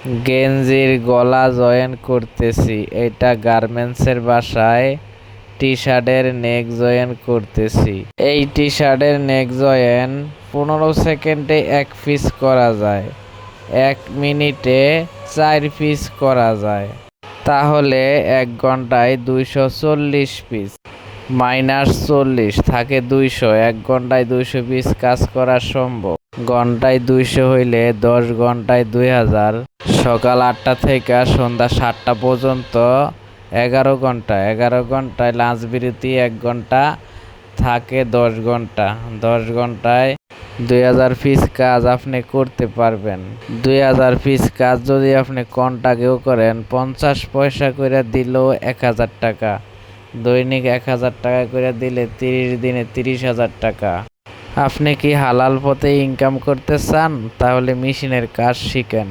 গেঞ্জির গলা জয়েন করতেছি। এটা গার্মেন্টসের ভাষায় টি শার্টের নেক জয়েন করতেছি। এই টি শার্টের নেক জয়েন 15 সেকেন্ডে 1 পিস করা যায়, 1 মিনিটে 4 পিস করা যায়। তাহলে 1 ঘন্টায় 240 পিস মাইনাস 40 থাকে 200। 1 ঘন্টায় 200 পিস কাজ করা সম্ভব। ঘন্টায় 200 হইলে 10 ঘন্টায় 2000। সকাল 8টা থেকে সন্ধ্যা 7টা পর্যন্ত 11 ঘন্টা। 11 ঘন্টায় লাঞ্চ বিরতি 1 ঘন্টা, থাকে 10 ঘন্টা। 10 ঘন্টায় 2000 পিস কাজ আপনি করতে পারবেন। 2000 পিস কাজ যদি আপনি কন্টাক্টেও করেন, 50 পয়সা করে দিলেও 1000 টাকা। দৈনিক 1000 টাকা করে দিলে 30 দিনে 30,000 টাকা। আপনি কি হালাল পথে ইনকাম করতে চান? তাহলে মেশিনের কাজ শিখেন।